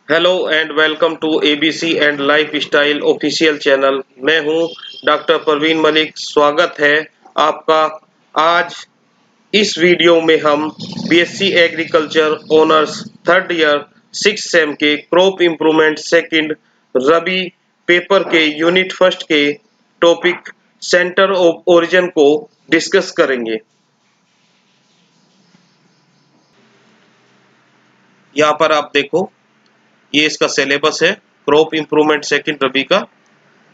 Hello and welcome to ABC and lifestyle official channel. मैं हूं doctor Parveen Malik. स्वागत है आपका। आज इस वीडियो में हम BSc agriculture honours third year six same के क्रॉप इम्प्रूवमेंट सेकंड रबी पेपर के यूनिट फर्स्ट के टॉपिक सेंटर ऑफ ओरिजिन को डिस्कस करेंगे। यहाँ पर आप देखो, ये इसका सिलेबस है। क्रॉप इम्प्रूवमेंट सेकंड रबी का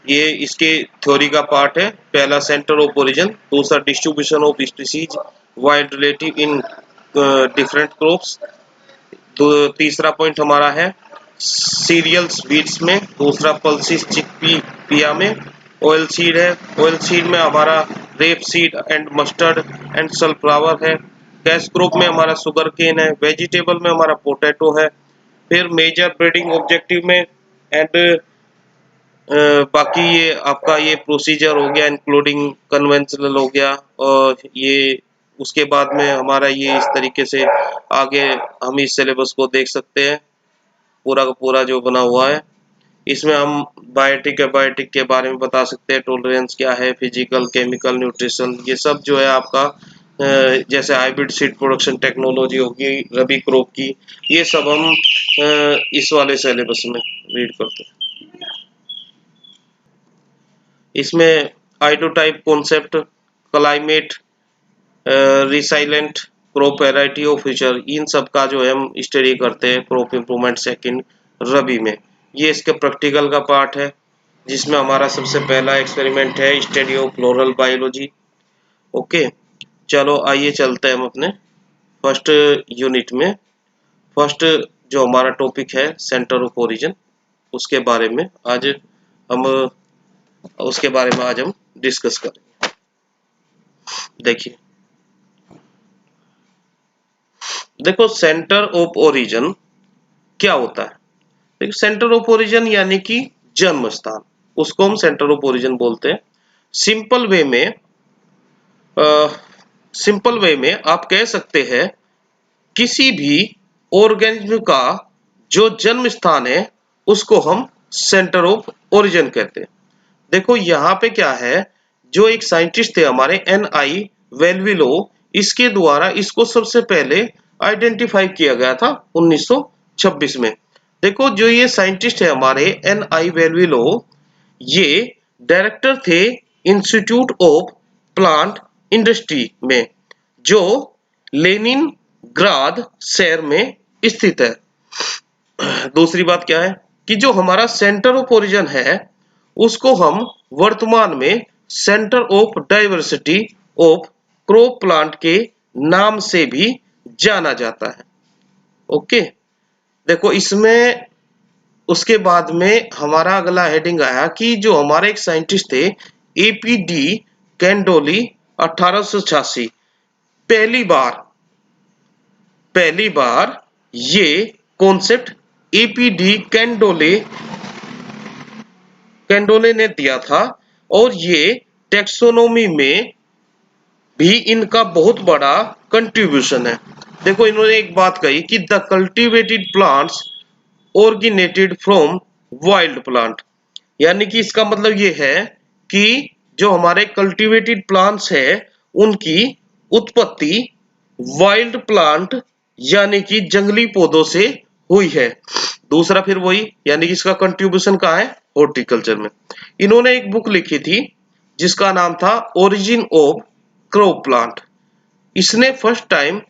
ये इसके थ्योरी का पार्ट है। पहला सेंटर ऑफ ओरिजिन, दूसरा distribution of species wide relative in different crops, तीसरा पॉइंट हमारा है सीरियल्स बीट्स में, दूसरा पल्सिस चिकपी पिया में। ऑयल सीड है, ऑयल सीड में हमारा rape seed and mustard and sunflower है। कैश क्रॉप में हमारा शुगर केन है। वेजिटेबल में हमारा पोटैटो है। फिर मेजर ब्रीडिंग ऑब्जेक्टिव में एंड बाकी ये आपका ये प्रोसीजर हो गया, इंक्लूडिंग कन्वेंशनल हो गया। और ये उसके बाद में हमारा ये इस तरीके से आगे हम इस सिलेबस को देख सकते हैं, पूरा का पूरा जो बना हुआ है। इसमें हम बायोटिक एबायोटिक के बारे में बता सकते हैं, टॉलरेंस क्या है, फिजिकल केमिकल न्यूट्रिशन, ये सब जो है आपका जैसे हाइब्रिड सीड प्रोडक्शन टेक्नोलॉजी होगी रबी क्रॉप की, ये सब हम इस वाले सिलेबस में रीड करते हैं। इसमें ideotype concept, climate, resilient crop variety of future, इन सब का जो है हम स्टडी करते हैं क्रॉप इम्प्रूवमेंट सेकंड रबी में। ये इसके प्रैक्टिकल का पार्ट है, जिसमें हमारा सबसे पहला एक्सपेरिमेंट है study of floral biology. Okay, चलो आइए चलते हैं हम अपने फर्स्ट यूनिट में। फर्स्ट जो हमारा टॉपिक है सेंटर ऑफ ओरिजिन, उसके बारे में आज हम डिस्कस करेंगे। देखिए, देखो सेंटर ऑफ ओरिजिन क्या होता है। देखिए, सेंटर ऑफ ओरिजिन यानी कि जन्म स्थान, उसको हम सेंटर ऑफ ओरिजिन बोलते हैं। सिंपल वे में आप कह सकते हैं किसी भी ऑर्गेनिज्म का जो जन्म स्थान है उसको हम सेंटर ऑफ ओरिजिन कहते हैं। देखो यहाँ पे क्या है, जो एक साइंटिस्ट थे हमारे NI वेल्विलो, इसके द्वारा इसको सबसे पहले आइडेंटिफाई किया गया था 1926 में। देखो, जो ये साइंटिस्ट है हमारे NI वेल्विलो, ये डायरेक्टर थे इंस्टीट्यूट ऑफ प्लांट इंडस्ट्री में, जो लेनिन ग्राद शहर में स्थित है। दूसरी बात क्या है कि जो हमारा सेंटर ऑफ ओरिजिन है उसको हम वर्तमान में centre of diversity of crop plant के नाम से भी जाना जाता है। ओके, देखो इसमें उसके बाद में हमारा अगला हेडिंग आया कि जो हमारे एक साइंटिस्ट थे APD कैंडोली 1886, पहली बार ये कॉन्सेप्ट APD कैंडोले ने दिया था। और ये टेक्सोनोमी में भी इनका बहुत बड़ा कंट्रीब्यूशन है। देखो, इन्होंने एक बात कही कि the cultivated plants originated from wild plant, यानी कि इसका मतलब ये है कि जो हमारे कल्टीवेटेड प्लांट्स है उनकी उत्पत्ति वाइल्ड प्लांट यानी कि जंगली पौधों से हुई है। दूसरा फिर वही, यानी कि इसका कंट्रीब्यूशन कहाँ है, हॉर्टिकल्चर में। इन्होंने एक बुक लिखी थी जिसका नाम था ओरिजिन ऑफ क्रॉप प्लांट। इसने फर्स्ट टाइम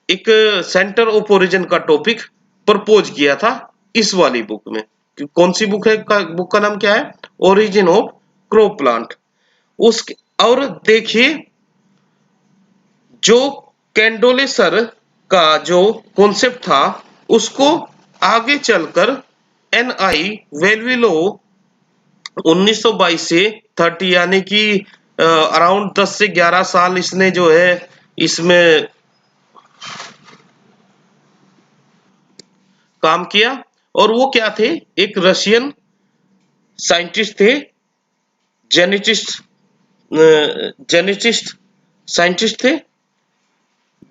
एक सेंटर ऑफ ओरिजिन का टॉपिक प्रपोज किया था इस वाली बुक में। कौन सी बुक है, बुक का नाम क्या है, ओरिजिन ऑफ क्रॉप प्लांट। उस और देखिए, जो कैंडोले सर का जो कॉन्सेप्ट था उसको आगे चलकर NI वेल्विलो 1922 से 30, यानी कि अराउंड 10 से 11 साल इसने जो है इसमें काम किया। और वो क्या थे, एक रशियन साइंटिस्ट थे, जेनेटिस्ट साइंटिस्ट थे।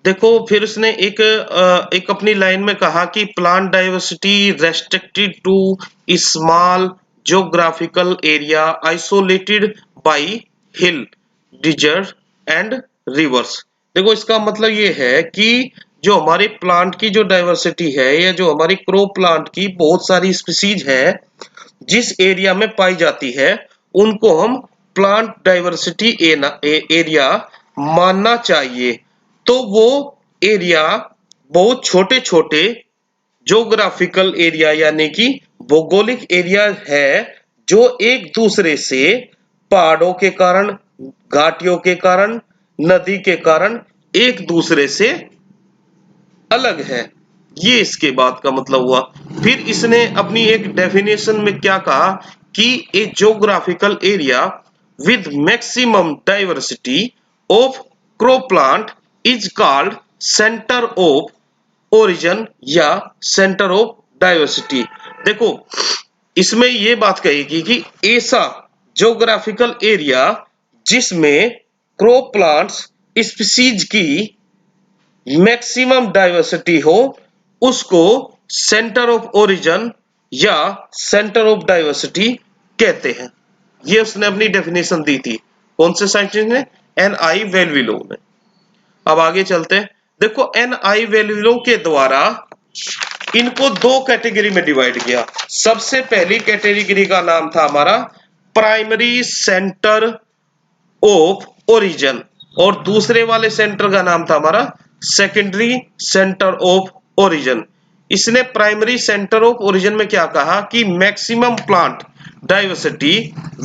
देखो फिर उसने एक अपनी लाइन में कहा कि plant diversity restricted to small geographical area isolated by hill desert and rivers. देखो इसका मतलब ये है कि जो हमारे प्लांट की जो डाइवर्सिटी है या जो हमारी क्रॉप प्लांट की बहुत सारी स्पीसीज है जिस एरिया में पाई जाती है उनको हम प्लांट डाइवर्सिटी एरिया मानना चाहिए। तो वो एरिया बहुत छोटे छोटे ज्योग्राफिकल एरिया यानी कि भौगोलिक एरिया है जो एक दूसरे से पहाड़ों के कारण, घाटियों के कारण, नदी के कारण एक दूसरे से अलग है। ये इसके बाद का मतलब हुआ। फिर इसने अपनी एक डेफिनेशन में क्या कहा कि a geographical area with maximum diversity of crop plant is called centre of origin या सेंटर ऑफ डाइवर्सिटी। देखो इसमें ये बात कहेगी कि ऐसा ज्योग्राफिकल एरिया जिसमें क्रॉप प्लांट्स स्पीसीज की मैक्सिमम डाइवर्सिटी हो उसको सेंटर ऑफ ओरिजिन या सेंटर ऑफ डाइवर्सिटी कहते हैं। ये उसने अपनी डेफिनेशन दी थी। कौन से साइंटिस्ट ने? एन.आई. वेल्विलो ने। अब आगे चलते हैं। देखो एन.आई. वेल्विलो के द्वारा इनको दो कैटेगरी में डिवाइड किया। सबसे पहली कैटेगरी का नाम था हमारा प्राइमरी सेंटर ऑफ ओरिजिन और दूसरे वाले सेंटर का नाम था हमारा सेकेंडरी सेंटर ऑफ ओरिजिन। इसने प्राइमरी सेंटर ऑफ ओरिजिन में क्या कहा कि maximum plant diversity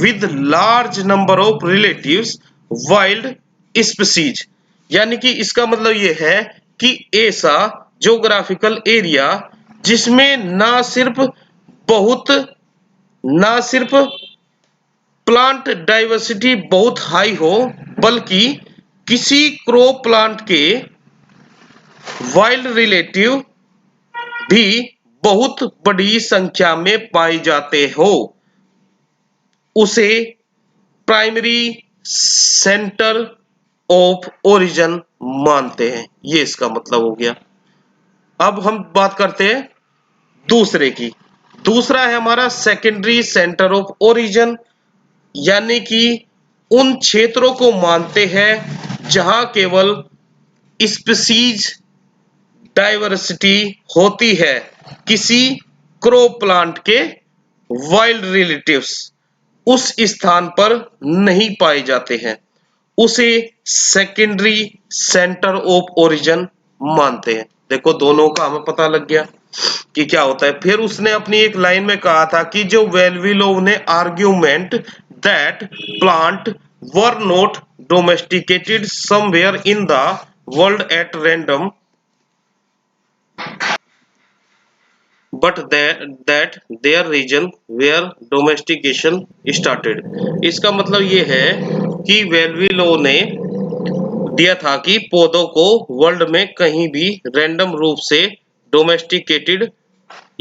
with large number of relatives wild species, यानी कि इसका मतलब यह है कि ऐसा ज्योग्राफिकल एरिया जिसमें ना सिर्फ प्लांट डाइवर्सिटी बहुत हाई हो बल्कि किसी क्रॉप प्लांट के वाइल्ड रिलेटिव भी बहुत बड़ी संख्या में पाए जाते हो, उसे प्राइमरी सेंटर ऑफ ओरिजिन मानते हैं। ये इसका मतलब हो गया। अब हम बात करते हैं दूसरे की। दूसरा है हमारा सेकेंडरी सेंटर ऑफ ओरिजिन, यानी कि उन क्षेत्रों को मानते हैं जहां केवल स्पीसीज डाइवर्सिटी होती है, किसी क्रॉप प्लांट के वाइल्ड रिलेटिव्स उस स्थान पर नहीं पाए जाते हैं, उसे सेकेंडरी सेंटर ऑफ ओरिजिन मानते हैं। देखो दोनों का हमें पता लग गया कि क्या होता है। फिर उसने अपनी एक लाइन में कहा था कि जो वेल्विलोव ने argument that plant were not domesticated somewhere in the world at random but that their region where domestication started। इसका मतलब ये है कि वेल्विलो ने दिया था कि पौधों को वर्ल्ड में कहीं भी रैंडम रूप से डोमेस्टिकेटेड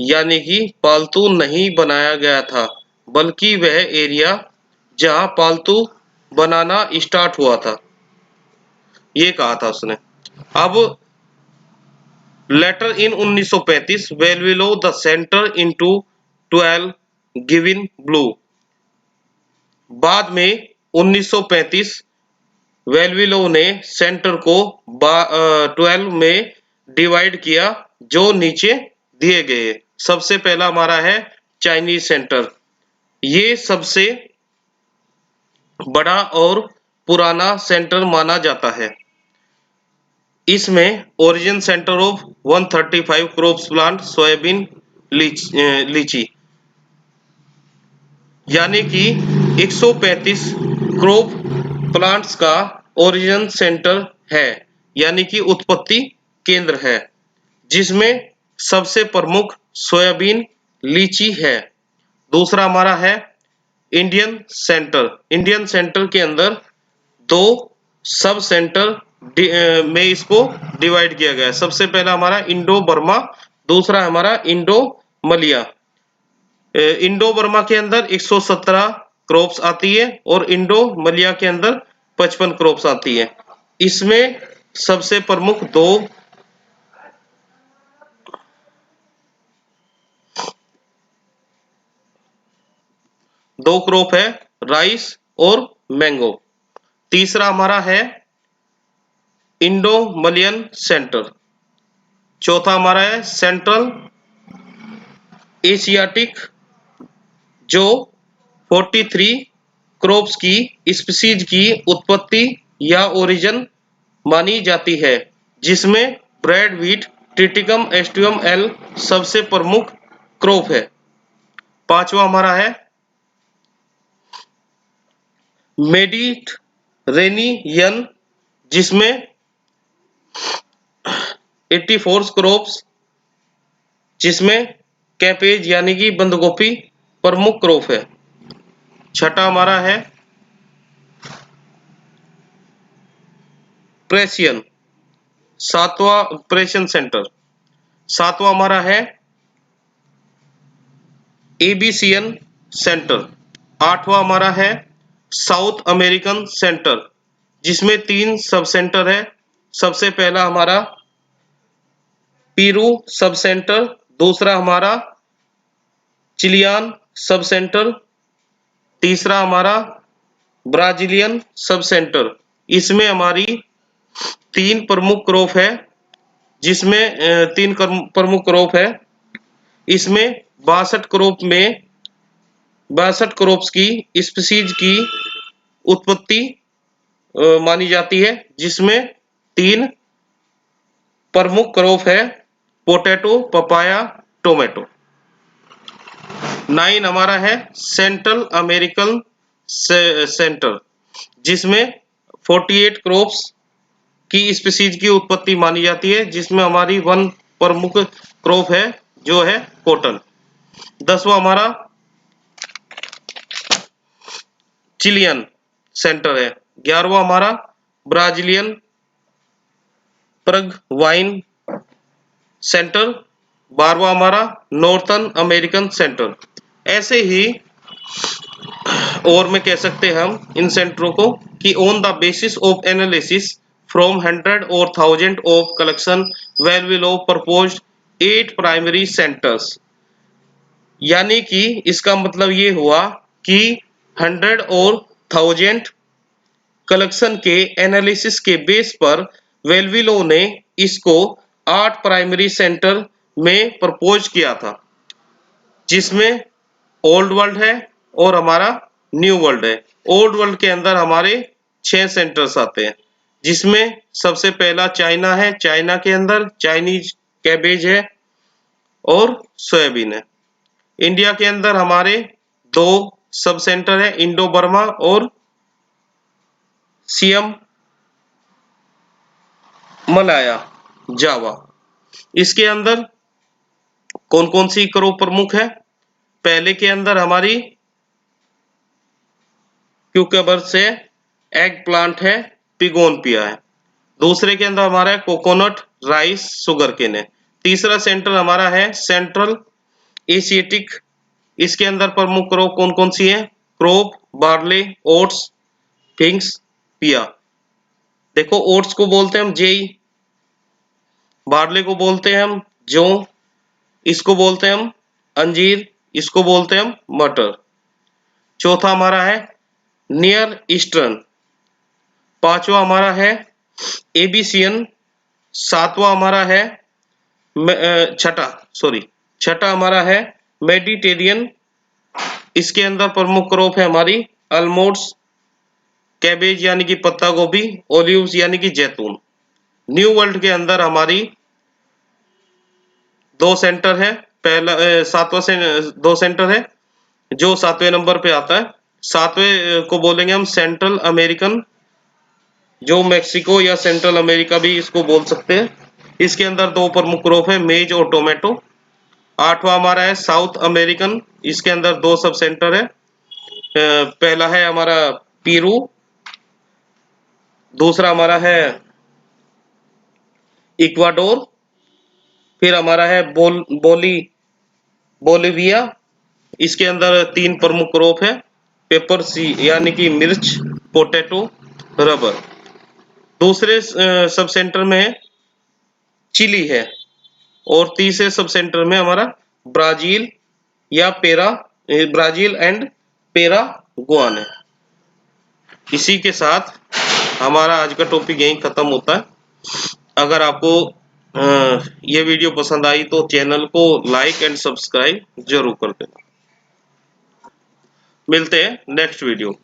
यानी कि पालतू नहीं बनाया गया था, बल्कि वह एरिया जहां पालतू बनाना स्टार्ट हुआ था, ये कहा था उसने। अब later in 1935 Vavilov the centre into 12 given below. बाद में 1935 वेल्विलो ने सेंटर को 12 में डिवाइड किया जो नीचे दिए गए। सबसे पहला हमारा है चाइनीज सेंटर। ये सबसे बड़ा और पुराना सेंटर माना जाता है। इसमें origin centre of 135 crops plant soybean लीची, यानी कि 135 क्रॉप प्लांट्स का ओरिजिन सेंटर है, यानी कि उत्पत्ति केंद्र है, जिसमें सबसे प्रमुख सोयाबीन लीची है। दूसरा हमारा है इंडियन सेंटर। इंडियन सेंटर के अंदर दो सब सेंटर में इसको डिवाइड किया गया है। सबसे पहला हमारा इंडो बर्मा, दूसरा हमारा इंडो मलिया। इंडो बर्मा के अंदर 117 क्रॉप्स आती है और इंडो मलिया के अंदर 55 क्रॉप्स आती है। इसमें सबसे प्रमुख दो क्रॉप है, राइस और मैंगो। तीसरा हमारा है इंडो मलयन सेंटर। चौथा हमारा है सेंट्रल एशियाटिक, जो 43 क्रॉप्स की स्पीसीज की उत्पत्ति या ओरिजिन मानी जाती है, जिसमें bread wheat Triticum aestivum L सबसे प्रमुख क्रॉप है। पांचवा हमारा है मेडिटरेनियन, जिसमें 84 क्रॉप्स, जिसमें कैपेज यानी कि बंद गोभी प्रमुख क्रॉप है। छठा हमारा है प्रेशियन, सातवां प्रेशियन सेंटर। सातवां हमारा है एबीसियन सेंटर। आठवां हमारा है साउथ अमेरिकन सेंटर, जिसमें 3 सब सेंटर है। सबसे पहला हमारा पीरू सब सेंटर, दूसरा हमारा चिलियन सब सेंटर, तीसरा हमारा ब्राजीलियन सब सेंटर। इसमें हमारी 3 प्रमुख क्रॉप है, जिसमें 3 प्रमुख क्रॉप है। इसमें 62 क्रॉप्स की स्पीसीज की उत्पत्ति मानी जाती है, जिसमें 3 प्रमुख क्रॉप है, पोटैटो, पपाया, टोमेटो। 9 हमारा है सेंट्रल अमेरिकन सेंटर, जिसमें 48 क्रॉप्स की स्पीसीज की उत्पत्ति मानी जाती है, जिसमें हमारी 1 प्रमुख क्रॉप है, जो है कॉटन। 10वां हमारा चिलियन सेंटर है। 11वां हमारा ब्राजीलियन परग्वाइन सेंटर। 12वां हमारा नॉर्थन अमेरिकन सेंटर। ऐसे ही और में कह सकते हैं हम इन सेंटरों को कि on the basis of analysis from 100 और 1000 of collection Vavilov proposed 8 primary centres. यानी कि इसका मतलब ये हुआ कि 100 और 1000 कलेक्शन के एनालिसिस के बेस पर वेलविलो ने इसको 8 प्राइमरी सेंटर में प्रपोज किया था, जिसमें ओल्ड वर्ल्ड है और हमारा न्यू वर्ल्ड है। ओल्ड वर्ल्ड के अंदर हमारे 6 सेंटर्स आते हैं, जिसमें सबसे पहला चाइना है। चाइना के अंदर चाइनीज कैबेज है और सोयाबीन है। इंडिया के अंदर हमारे 2 सब सेंटर है, इंडो बर्मा और सियम मलाया जावा। इसके अंदर कौन कौन सी क्रॉप प्रमुख है? पहले के अंदर हमारी क्यूकबर से एग प्लांट है, पिगोनपिया है। दूसरे के अंदर हमारा है कोकोनट, राइस, शुगर केन है। तीसरा सेंटर हमारा है सेंट्रल एशियाटिक। इसके अंदर प्रमुख क्रॉप कौन कौन सी है? क्रॉप, बार्ले, ओट्स, फिग्स, पिया। देखो, ओट्स को बोलते हैं हम जेई, बार्ले को बोलते हैं हम जौ, इसको बोलते हैं हम अंजीर, इसको बोलते हैं हम मटर। चौथा हमारा है नियर ईस्टर्न। पांचवा हमारा है एबीसियन। सातवां हमारा है छठा हमारा है मेडिटेरियन। इसके अंदर प्रमुख क्रॉप है हमारी अलमोड्स, कैबेज यानी कि पत्ता गोभी, ओलिव्स यानी कि जैतून। न्यू वर्ल्ड के अंदर हमारी 2 सेंटर है। पहला 2 सेंटर है, जो 7वें नंबर पे आता है। 7वें को बोलेंगे हम सेंट्रल अमेरिकन, जो मैक्सिको या सेंट्रल अमेरिका भी इसको बोल सकते हैं। इसके अंदर 2 प्रमुख क्रॉप है, मेज और टोमेटो। 8वां हमारा है साउथ अमेरिकन। इसके अंदर 2 सब सेंटर है। पहला है हमारा पीरू, दूसरा हमारा है इक्वाडोर, फिर हमारा है बोलिविया। इसके अंदर 3 प्रमुख क्रॉप है, पेपर सी यानी कि मिर्च, पोटैटो, रबर। दूसरे सब सेंटर में है चिली है, और तीसरे सब सेंटर में हमारा ब्राजील या ब्राजील एंड पेरागुआन है। इसी के साथ हमारा आज का टॉपिक यहीं खत्म होता है। अगर आपको ये वीडियो पसंद आई तो चैनल को लाइक एंड सब्सक्राइब जरूर कर देना। मिलते हैं नेक्स्ट वीडियो।